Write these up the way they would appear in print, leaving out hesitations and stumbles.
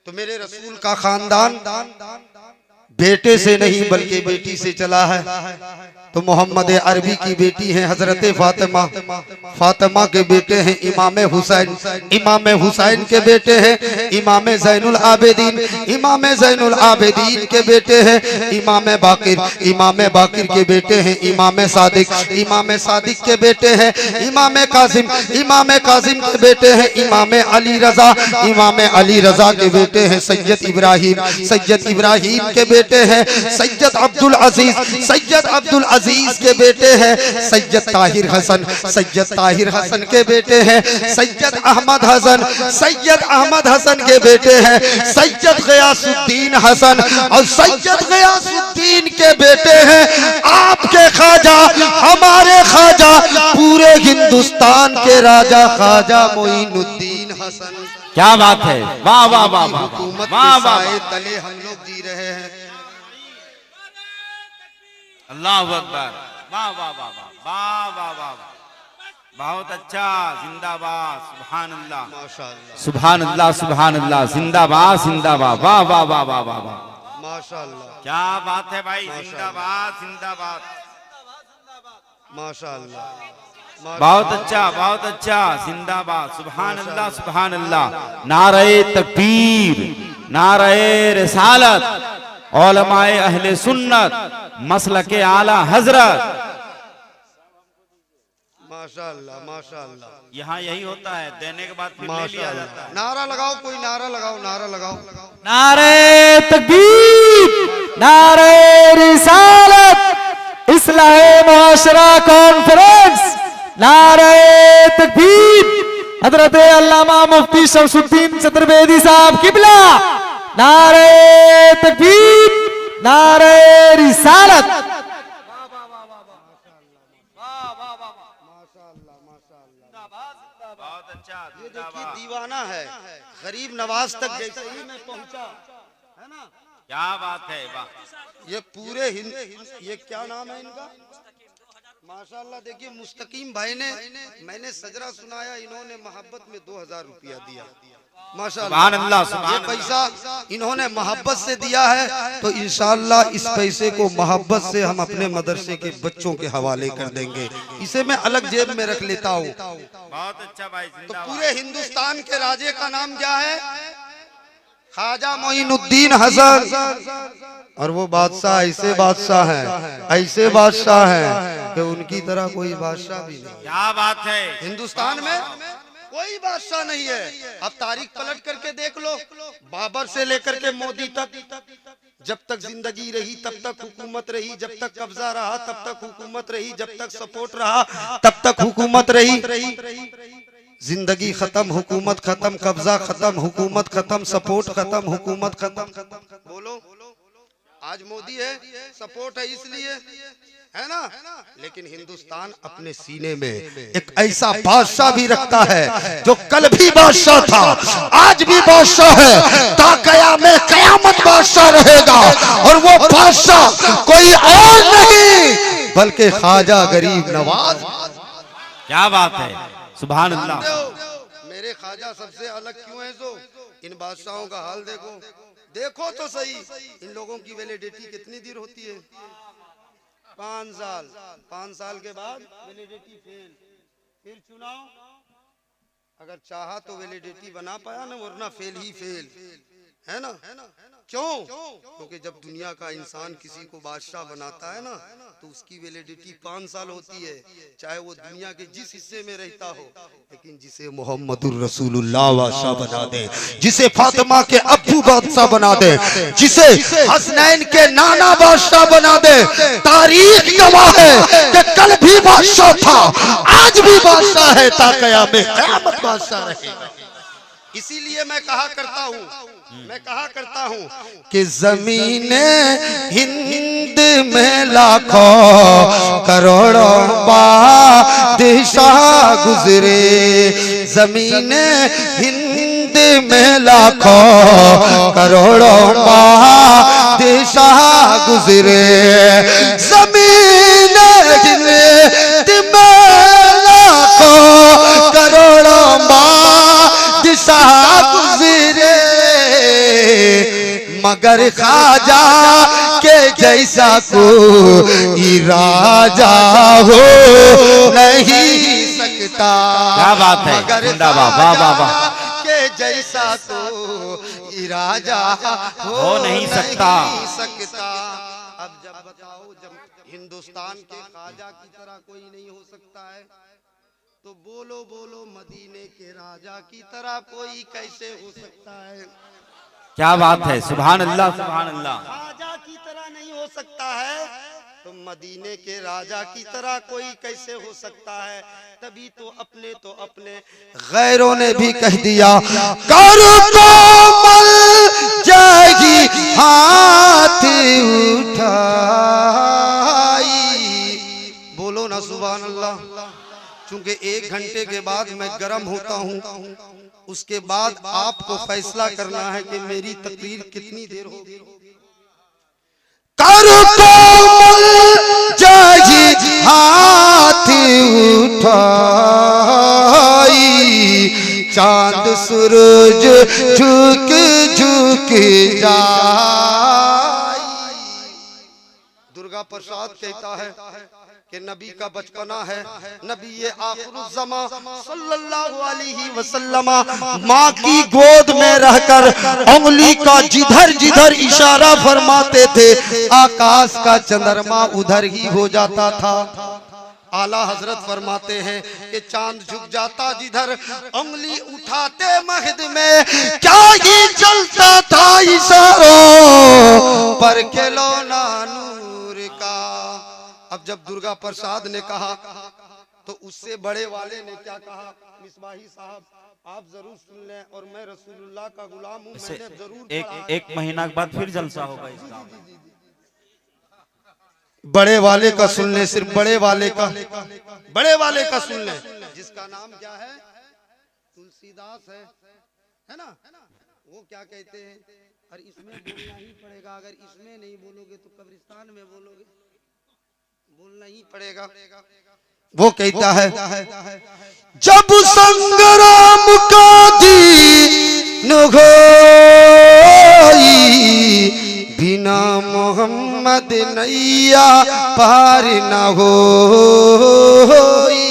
तो मेरे रसूल का खानदान बेटे से नहीं बल्कि बेटी से चला है। तो मोहम्मद अरबी की बेटी हैं हजरत फातिमा, फातिमा के बेटे हैं इमाम हुसैन, इमाम हुसैन के बेटे हैं इमाम ज़ैनुल आबिदीन, इमाम ज़ैनुल आबिदीन के बेटे हैं इमाम बाकिर, इमाम बाकिर के बेटे हैं इमाम सादिक, इमाम सादिक के बेटे हैं इमाम कासिम, इमाम कासिम के बेटे हैं इमाम अली रजा, इमाम अली रजा के बेटे हैं सैयद इब्राहिम, सैयद इब्राहिम के बेटे हैं सैयद अब्दुल अजीज, सैयद अब्दुल अजीज के बेटे हैं सैयद ताहिर हसन, सैयद ताहिर हसन के बेटे हैं सैयद अहमद हसन, सैयद अहमद हसन के बेटे हैं सैयद गयासुद्दीन हसन, और सैयद गयासुद्दीन के बेटे हैं आपके ख्वाजा, हमारे ख्वाजा, पूरे हिंदुस्तान के राजा ख्वाजा मोइनुद्दीन हसन। क्या बात है, वाह वाह वाह वाह वाह वाह, तले हम लोग जी रहे हैं। अल्लाह अकबर, वाह वाह वाह वाह वाह वाह, बहुत अच्छा, जिंदाबाद, सुभान अल्लाह, माशाअल्लाह, सुभान अल्लाह, सुभान अल्लाह, जिंदाबाद जिंदाबाद, वाह वाह वाह वाह वाह वाह, माशाअल्लाह, क्या बात है भाई, जिंदाबाद जिंदाबाद, माशाअल्लाह, बहुत अच्छा, जिंदाबाद, सुभान अल्लाह, सुभान अल्लाह, नारे तकबीर, नारे रिसालत, उलमाए अहले सुन्नत, मसलके आला हजरत, माशाअल्लाह, माशाअल्लाह। यहाँ यही होता है, देने के बाद फिर ले लिया जाता है। नारा लगाओ, कोई नारा लगाओ, नारा लगाओ। नारे तकबीर, नारे रिसालत, इस्लाहे मुआशरा कॉन्फ्रेंस, नारे तकबीर, हजरत अल्लामा मुफ्ती शमसुद्दीन चतुर्वेदी साहब किबला, नारे तकबीर, नारे रिसालत, बहुत अच्छा, ये देखिए दीवाना है, गरीब नवाज तक जैसे ही मैं पहुंचा है ना, क्या बात है, वाह, ये पूरे ये क्या नाम है इनका, माशाअल्लाह। देखिए मुस्तकीम भाई ने, मैंने सजरा सुनाया, इन्होंने मोहब्बत में 2000 रुपया दिया, माशाअल्लाह, सुभान अल्लाह, सुभान ये पैसा इन्होंने मोहब्बत से दिया है, तो इंशाअल्लाह इस पैसे को मोहब्बत से हम अपने मदरसे के बच्चों के हवाले कर देंगे, इसे मैं अलग जेब में रख लेता हूँ। बहुत अच्छा भाई, तो पूरे हिंदुस्तान के राजे का नाम क्या है, ख्वाजा मोइनुद्दीन हसन, और वो बादशाह ऐसे बादशाह हैं, ऐसे बादशाह हैं कि उनकी तरह कोई बादशाह भी नहीं। क्या बात है, हिंदुस्तान में कोई बादशाह नहीं है। अब तारीख पलट करके देख लो, बाबर से लेकर के मोदी तक, जब तक जिंदगी रही तब तक हुकूमत रही, जब तक कब्जा रहा तब तक हुकूमत रही, जब तक सपोर्ट रहा तब तक हुकूमत रही। जिंदगी खत्म, हुकूमत खत्म, कब्जा खत्म, हुकूमत खत्म, सपोर्ट खत्म, हुकूमत खत्म। बोलो, आज मोदी है, सपोर्ट है इसलिए, है ना, लेकिन हिंदुस्तान अपने सीने में एक ऐसा बादशाह भी रखता है जो कल भी बादशाह था, आज भी बादशाह है, ता कयामत बादशाह रहेगा, और वो बादशाह कोई और नहीं बल्कि ख्वाजा गरीब नवाज। क्या बात है, सुभान अल्लाह। मेरे ख्वाजा सबसे अलग क्यों है, जो इन बादशाहों का हाल देखो, देखो तो सही, इन लोगों की वैलिडिटी कितनी देर होती है, 5 साल, 5 साल के बाद वैलिडिटी फेल, फिर चुनाव, अगर चाहा तो वैलिडिटी बना पाया ना, वरना फेल ही फेल, है ना। क्यों? क्योंकि जब दुनिया का इंसान किसी को बादशाह बनाता है ना, तो उसकी वैलिडिटी 5 साल होती है, चाहे वो दुनिया के जिस हिस्से में रहता हो, लेकिन जिसे मोहम्मदुर रसूलुल्लाह बादशाह बना दे, जिसे फातिमा के अब्बू बादशाह बना दे, जिसे हसनैन के नाना बादशाह बना दे, तारीख गवाह है कि कल भी बादशाह था, आज भी बादशाह है, ता क़यामत बादशाह रहेगा। इसीलिए मैं कहा करता हूँ कि ज़मीने हिंद में लाखों करोड़ों बादशाह गुजरे, ज़मीने हिंद में लाखों करोड़ों बादशाह गुजरे, ज़मीने हिंद में लाखों करोड़ों बादशाह गुजरे, मगर ख्वाजा के जैसा कोई राजा हो नहीं सकता। क्या बात है, मगर जिंदाबाद, वाह वाह वाह। के जैसा कोई राजा हो नहीं सकता। अब जब बताओ, जब हिंदुस्तान के ख्वाजा की तरह कोई नहीं हो सकता है, तो बोलो बोलो मदीने के राजा की तरह कोई कैसे हो सकता है? क्या बात है, सुभान अल्लाह सुभान अल्लाह। राजा की तरह नहीं हो सकता है, तो मदीने के राजा की तरह कोई कैसे हो सकता है? तभी तो अपने गैरों ने भी कह दिया, कर कोमल जाएगी हाथ उठाई। बोलो ना सुभान अल्लाह। चूंकि 1 घंटे के बाद मैं गर्म होता हूँ, उसके बाद आपको फैसला करना है कि मेरी तकरीर कितनी देर होगी। कर कोमल जाएगी हाथ उठाई, चांद सूरज झुक झुक जाए। दुर्गा प्रसाद कहता है कि नबी का बचपना है, नबी ये आखिरुज़्ज़मा सल्लल्लाहु अलैहि वसल्लम माँ की गोद में रहकर उंगली का जिधर जिधर इशारा फरमाते थे, आकाश का चंद्रमा उधर ही हो जाता था। आला हजरत फरमाते हैं कि चांद झुक जाता जिधर, उंगली उठाते महद में क्या ही चलता था इशारों पर खिलौना नूर का। अब जब दुर्गा प्रसाद ने कहा तो उससे बड़े वाले ने क्या कहा, मिसबाही साहब आप जरूर सुन लें, और मैं रसूलुल्लाह का गुलाम हूँ, मैंने जरूर एक महीना के बाद फिर जलसा होगा इसका। बड़े वाले का सुन ले, सिर्फ बड़े वाले का सुन ले, जिसका नाम क्या है, तुलसीदास है ना। वो क्या कहते हैं, और इसमें बोलना ही पड़ेगा, अगर इसमें नहीं बोलोगे तो कब्रिस्तान में बोलोगे, बोलना ही पड़ेगा। वो कहता है, जब संग्राम का दिन होई, बिना मोहम्मद नैया पार न होई।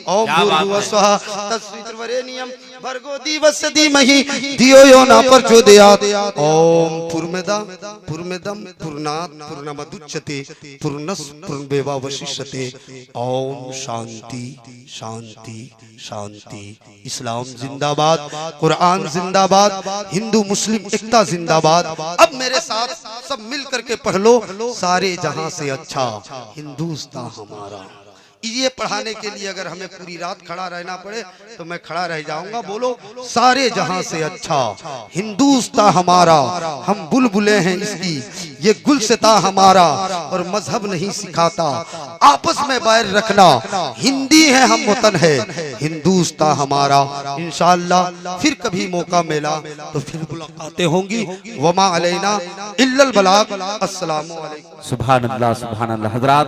ओम भूर्भुवस्वः तत्सवितुर्वरेण्यं भर्गो देवस्य धीमहि धियो यो न प्रचोदयात्। ओम पूर्णमदं पूर्णात् पूर्णमुदच्यते पूर्णस्य पूर्णमेवावशिष्यते। ओम शांति शांति शांति। इस्लाम जिंदाबाद, कुरान जिंदाबाद, हिंदू मुस्लिम एकता जिंदाबाद। अब मेरे साथ सब मिल करके पढ़ लो, सारे जहां से अच्छा हिंदुस्तान हमारा। ये पढ़ाने के लिए अगर हमें पूरी रात खड़ा रहना पड़े तो मैं खड़ा रह जाऊंगा। बोलो, सारे जहां से अच्छा हिंदुस्तान हमारा, हम बुलबुलें हैं इसकी, ये गुलसिता हमारा, और मजहब नहीं सिखाता आपस में बैर रखना। हिंदी है हम, वतन है हिंदुस्तान हमारा। इंशाअल्लाह फिर कभी मौका मिला तो फिर मुलाकातें होंगी। वमा अलैना इल्लल बलाग। अस्सलामु अलैकुम। सुभान अल्लाह सुभान अल्लाह। हजरात